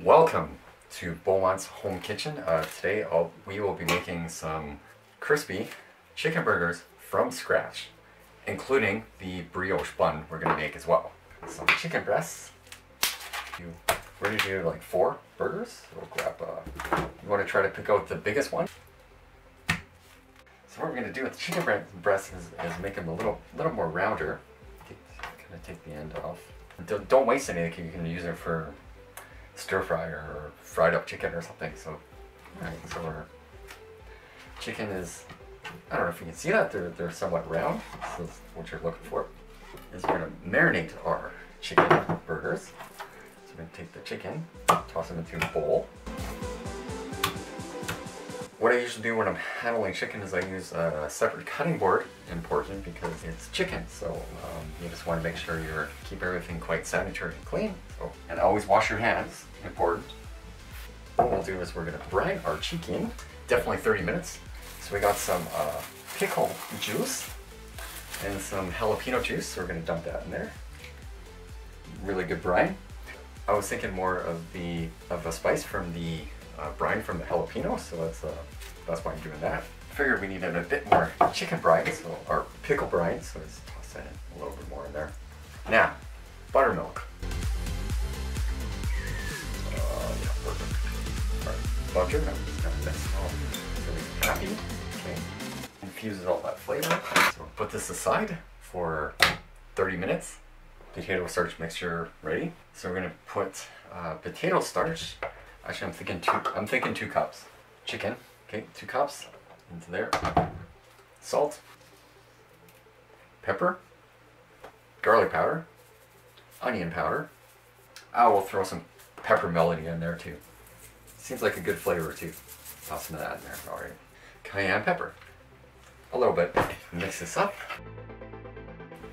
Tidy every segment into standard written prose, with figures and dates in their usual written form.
Welcome to Beaumont's Home Kitchen. Today we will be making some crispy chicken burgers from scratch, including the brioche bun we're going to make as well. Some chicken breasts. We're going to do like 4 burgers. So we'll grab, you want to try to pick out the biggest one. So what we're going to do with the chicken breast is make them a little more rounder. Kind of take the end off. Don't waste anything. You can use it for stir fry or fried up chicken or something. So, alright, so our chicken is, I don't know if you can see that, they're somewhat round. So what you're looking for is we're going to marinate our chicken burgers. So we're going to take the chicken, toss them into a bowl. What I usually do when I'm handling chicken is I use a separate cutting board in portion because it's chicken. So you just want to make sure you keep everything quite sanitary and clean. So, and always wash your hands, important. What we'll do is we're going to brine our chicken, definitely 30 minutes. So we got some pickle juice and some jalapeno juice. So we're going to dump that in there. Really good brine. I was thinking more of a spice from the brine from the jalapeno, so that's why I'm doing that. Figured we needed a bit more chicken brine, so our pickle brine, so let's toss that in a little bit more in there. Now, buttermilk. Yeah, perfect. Alright, butter, I'm just gonna mix it all really happy. Okay, infuses all that flavor. So we'll put this aside for 30 minutes. Potato starch mixture ready. So we're gonna put potato starch. Actually, I'm thinking 2 cups. Chicken, okay, 2 cups into there. Salt, pepper, garlic powder, onion powder. I will throw some pepper melody in there too. Seems like a good flavor too. Toss some of that in there. All right, cayenne pepper, a little bit. Mix this up.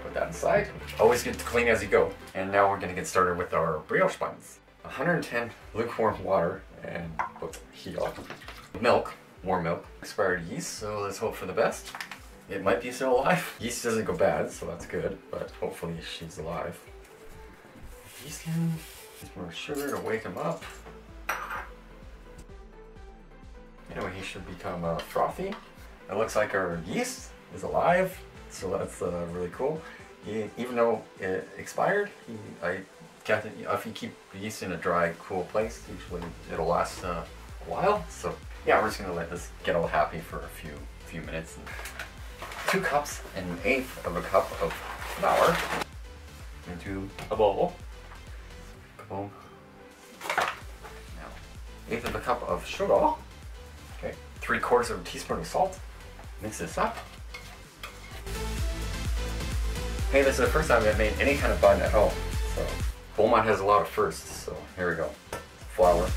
Put that inside. Always get to clean as you go. And now we're gonna get started with our brioche buns. 110 lukewarm water and heat up. Milk, warm milk. Expired yeast, so let's hope for the best. It might be still alive. Yeast doesn't go bad, so that's good, but hopefully she's alive. Yeast in, more sugar to wake him up. Anyway, he should become frothy. It looks like our yeast is alive, so that's really cool. Even though it expired, if you keep the yeast in a dry, cool place, usually it'll last a while. So yeah, we're just gonna let this get all happy for a few minutes. 2 cups and 1/8 of a cup of flour into a bowl. Kaboom. Now, 1/8 of a cup of sugar. Okay, 3/4 of a teaspoon of salt. Mix this up. Hey, this is the first time I've made any kind of bun at home, so Beaumont has a lot of firsts, so here we go. Flour,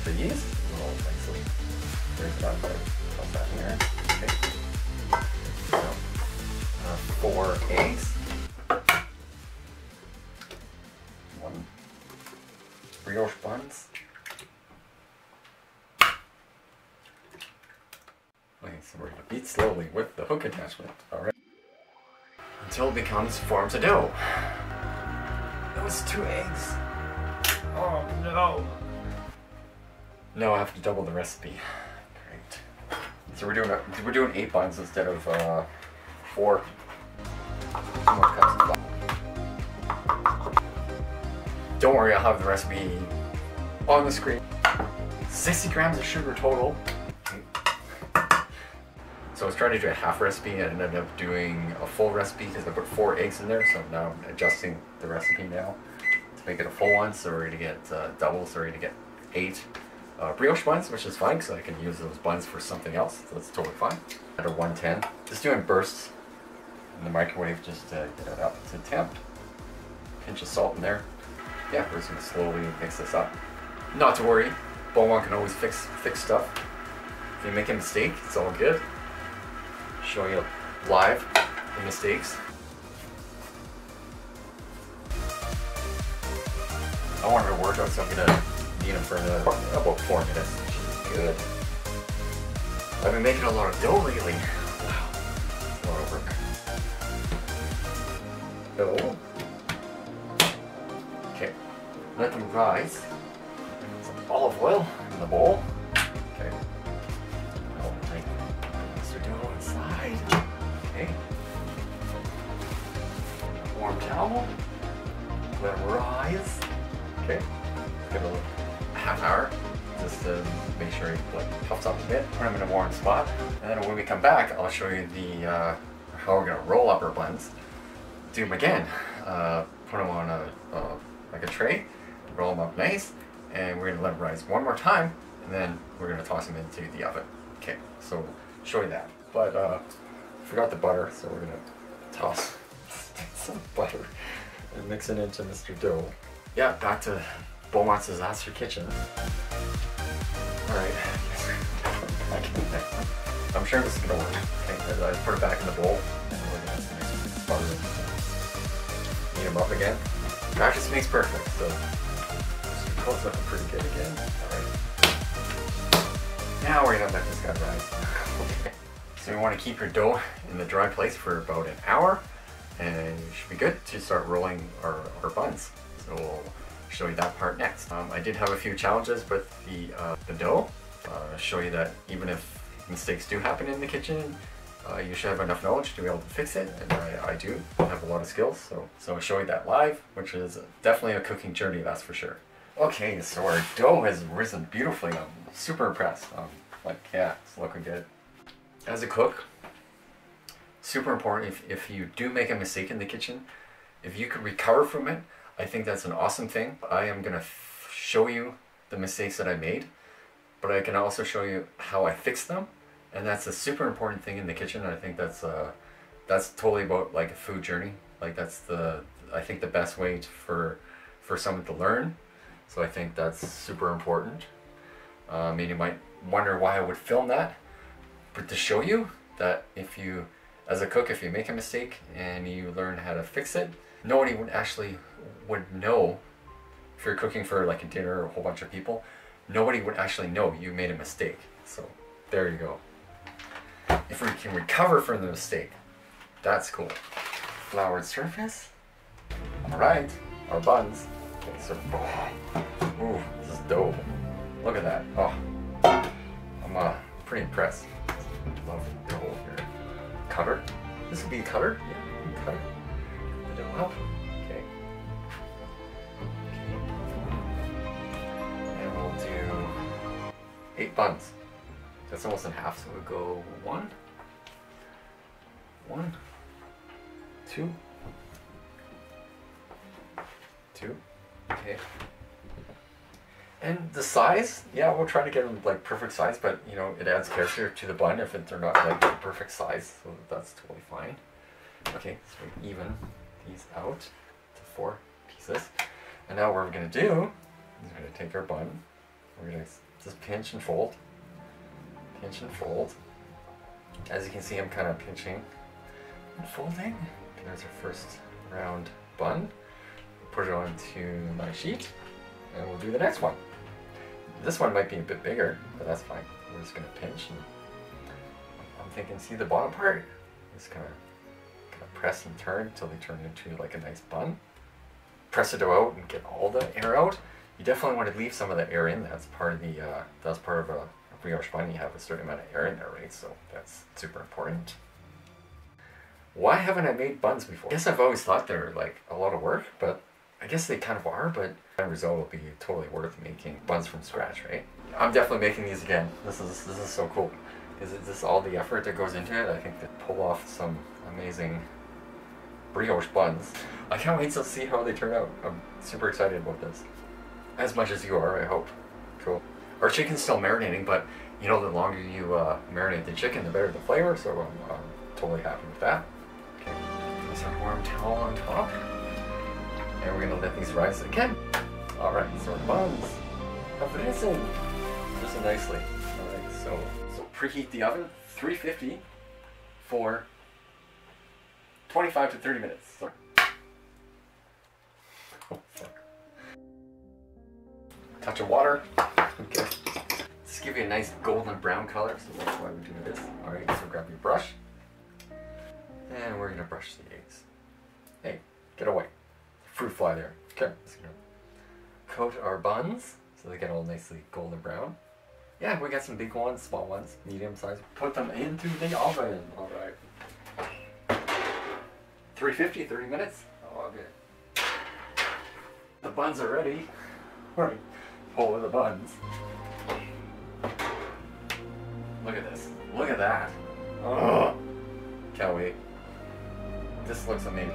the yeast, roll nicely. There's it on there. Toss that in there. Okay. So, 4 eggs. 1 brioche buns. Okay, so we're gonna beat slowly with the hook attachment. All right. Until it forms a dough. It was 2 eggs. Oh no. No, I have to double the recipe. Great. So we're doing 8 buns instead of 4. 2 more cups of flour. Don't worry, I'll have the recipe on the screen. 60 grams of sugar total. So I was trying to do a half recipe and ended up doing a full recipe because I put 4 eggs in there. So now I'm adjusting the recipe now to make it a full one. So we're going to get double, so we're going to get 8 brioche buns, which is fine because I can use those buns for something else. So that's totally fine. At a 110. Just doing bursts in the microwave just to get it up to temp. Pinch of salt in there. Yeah, we're just going to slowly mix this up. Not to worry, Beaumont can always fix stuff. If you make a mistake, it's all good. Showing you live the mistakes. I wanted to work out, so I'm gonna need them for about 4 minutes, which is good. I've been making a lot of dough lately. Wow, a lot of work. Dough. Okay, let them rise. olive oil in the bowl. Okay. Oh, like Mr. Dough inside. Okay. Warm towel. Let it rise. Okay. Give it a half hour just to make sure it like puffs up a bit. Put them in a warm spot. And then when we come back, I'll show you the how we're gonna roll up our buns. Do them again. Put them on like a tray. Roll them up nice. And we're gonna let them rise one more time. And then we're gonna toss them into the oven. Okay. So show you that. But forgot the butter, so we're gonna toss some butter and mix it into Mr. Dough. Yeah, back to Beaumont's Disaster Kitchen. Alright, I'm sure this is gonna work. Okay, I put it back in the bowl and we're gonna mix butter in. Knead them up again. Practice makes perfect, so this coat's looking pretty good again. Alright. Now we're gonna let this guy rise. Okay. So you want to keep your dough in the dry place for about an hour, and you should be good to start rolling our buns. So we'll show you that part next. I did have a few challenges with the dough. Show you that even if mistakes do happen in the kitchen, you should have enough knowledge to be able to fix it, and I do have a lot of skills. So I'll show you that live, which is definitely a cooking journey, that's for sure. Okay, so our dough has risen beautifully. I'm super impressed. Like, yeah, it's looking good. As a cook, super important if you do make a mistake in the kitchen, if you can recover from it, I think that's an awesome thing. I am gonna show you the mistakes that I made, but I can also show you how I fixed them, and that's a super important thing in the kitchen. I think that's totally about like a food journey. Like I think the best way for someone to learn. So I think that's super important. I mean, you might wonder why I would film that, but to show you that if you, as a cook, if you make a mistake and you learn how to fix it, nobody would know. If you're cooking for like a dinner or a whole bunch of people, nobody would actually know you made a mistake. So there you go. If we can recover from the mistake, that's cool. Floured surface. All right, our buns. Okay, so, ooh, this is dope. Look at that. Oh, I'm pretty impressed. Love the dough here. Cutter. This would be a cutter. Yeah, you can cut the dough up. Okay. And we'll do 8 buns. That's almost in half, so we'll go 1, 2, 2. Okay. And the size, yeah, we'll try to get them like perfect size, but you know, it adds character to the bun if they're not like the perfect size, so that's totally fine. Okay, so we even these out to 4 pieces. And now what we're gonna do is we're gonna take our bun, we're gonna just pinch and fold. Pinch and fold. As you can see, I'm kind of pinching and folding. There's our first round bun. Put it onto my sheet, and we'll do the next one. This one might be a bit bigger, but that's fine. We're just gonna pinch, and I'm thinking, see the bottom part? Just kind of press and turn until they turn into like a nice bun. Press the dough out and get all the air out. You definitely want to leave some of the air in. That's part of a brioche bun. You have a certain amount of air in there, right? So that's super important. Why haven't I made buns before? I guess I've always thought they're like a lot of work, but I guess they kind of are, but the end result will be totally worth making buns from scratch, right? I'm definitely making these again. This is so cool. Is it just all the effort that goes into it? I think they pull off some amazing brioche buns. I can't wait to see how they turn out. I'm super excited about this. As much as you are, I hope. Cool. Our chicken's still marinating, but you know, the longer you marinate the chicken, the better the flavor, so I'm totally happy with that. Okay, some warm towel on top. And we're gonna let these rise again. All right, so our buns have risen nicely. All right, so preheat the oven 350 for 25 to 30 minutes. Sorry. Oh, fuck. Touch of water. Okay. Just give you a nice golden brown color, so that's why we're doing this. All right, so grab your brush, and we're gonna brush the eggs. Hey, get away. Fruit fly there. Okay, just gonna coat our buns so they get all nicely golden brown. Yeah, we got some big ones, small ones, medium size. Put them into the oven. All right. 350, 30 minutes. Oh, good. The buns are ready. All right. Pull in the buns. Look at this. Look at that. Oh, can't wait. This looks amazing.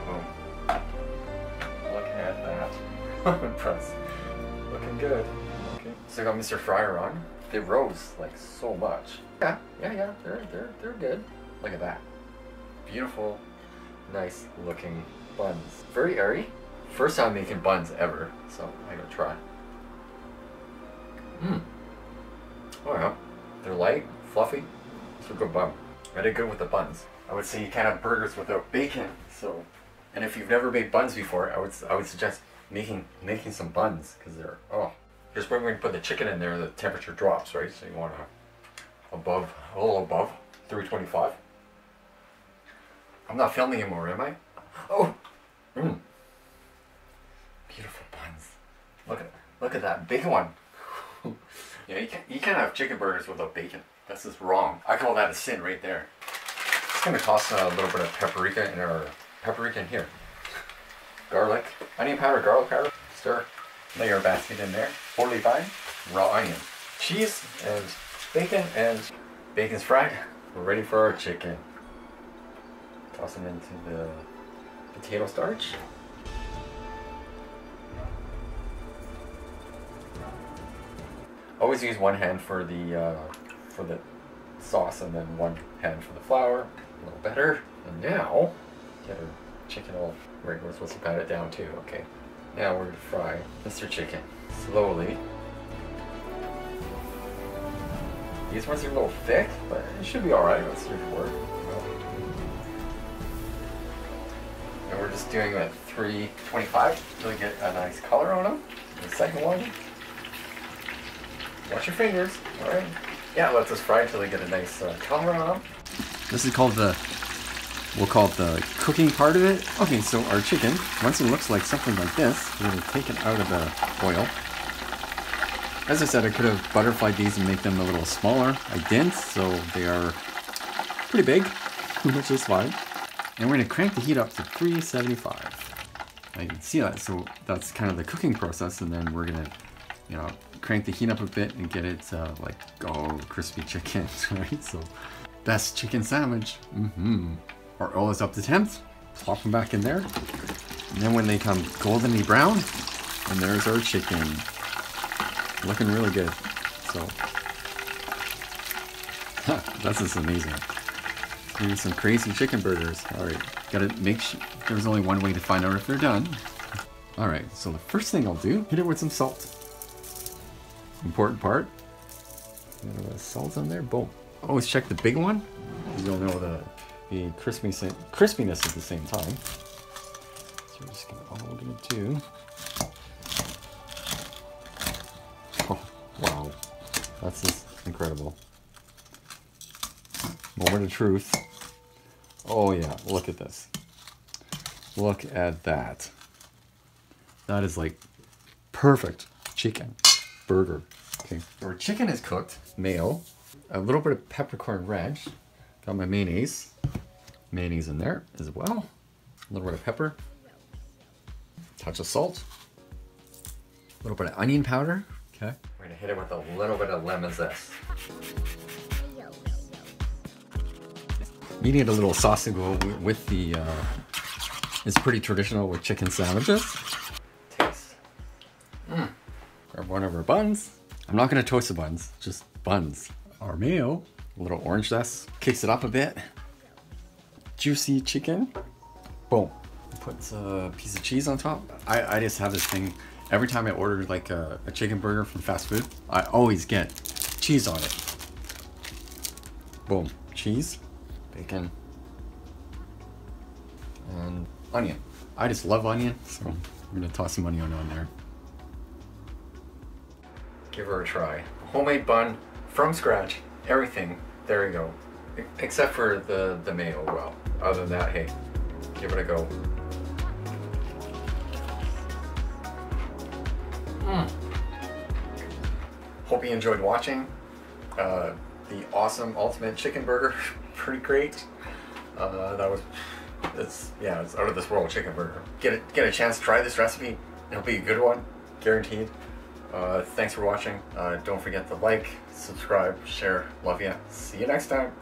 Boom. Look at that. I'm impressed. Looking good. Okay. So I got Mr. Fryer on. They rose like so much. Yeah. They're good. Look at that. Beautiful, nice looking buns. Very airy. First time making buns ever, so I'm gonna try. Oh yeah. They're light, fluffy. It's a good bun. I did good with the buns. I would say you can't have burgers without bacon. So, and if you've never made buns before, I would suggest making some buns because they're Here's where we're gonna put the chicken in there. The temperature drops, right? So you want a little above 325. I'm not filming anymore, am I? Oh, beautiful buns. Look at that big one. Yeah, you can't have chicken burgers without bacon. That's just wrong. I call that a sin right there. It's gonna toss a little bit of paprika in our paprika in here. Garlic, onion powder, garlic powder. Stir. Lay our basket in there. 45 raw onion, cheese, and bacon. And bacon's fried. We're ready for our chicken. Toss them into the potato starch. Always use one hand for the sauce and then one hand for the flour. A little better. And now, get our chicken all right. We're supposed to pat it down too. Okay. Now we're going to fry Mr. Chicken slowly. These ones are a little thick, but it should be alright. Let's see if it works. And we're just doing at 325 to get a nice color on them. The second one. Watch your fingers. Alright. Yeah, let this fry until they get a nice color on them. This is called we'll call it the cooking part of it. Okay, so our chicken, once it looks like something like this, we're going to take it out of the oil. As I said, I could have butterflied these and make them a little smaller. I didn't, so they are pretty big, which is fine. And we're going to crank the heat up to 375. I can see that, so that's kind of the cooking process, and then we're going to, crank the heat up a bit and get it crispy chicken, right? So, best chicken sandwich. Our oil is up to temp. Plop them back in there. And then when they come goldenly brown, and there's our chicken. Looking really good. So, that's just amazing. Maybe some crazy chicken burgers. Alright, gotta make sure, there's only one way to find out if they're done. Alright, so the first thing I'll do, hit it with some salt. Important part. A little bit of salt on there, boom. Always check the big one, because you'll know the crispiness at the same time. So we're just all gonna do. Oh, wow. That's just incredible. Moment of truth. Oh yeah, look at this. Look at that. That is like perfect chicken burger. Okay, our chicken is cooked. Mayo, a little bit of peppercorn ranch. Got my mayonnaise. Mayonnaise in there as well. A little bit of pepper. Touch of salt. A little bit of onion powder. Okay. We're gonna hit it with a little bit of lemon zest. You need a little sauce to go with the, it's pretty traditional with chicken sandwiches. Taste. Grab one of our buns. I'm not gonna toast the buns, just buns. Our mayo, a little orange zest, kicks it up a bit. Juicy chicken. Boom. Puts a piece of cheese on top. I just have this thing, every time I order like a chicken burger from fast food, I always get cheese on it. Boom. Cheese. Bacon, and onion. I just love onion, so I'm gonna toss some onion on there. Give her a try. Homemade bun from scratch, everything. There you go. Except for the mayo. Well, other than that, hey, give it a go. Hope you enjoyed watching. The awesome ultimate chicken burger, pretty great. It's out of this world chicken burger. Get a chance to try this recipe. It'll be a good one, guaranteed. Thanks for watching. Don't forget to like, subscribe, share. Love ya. See you next time.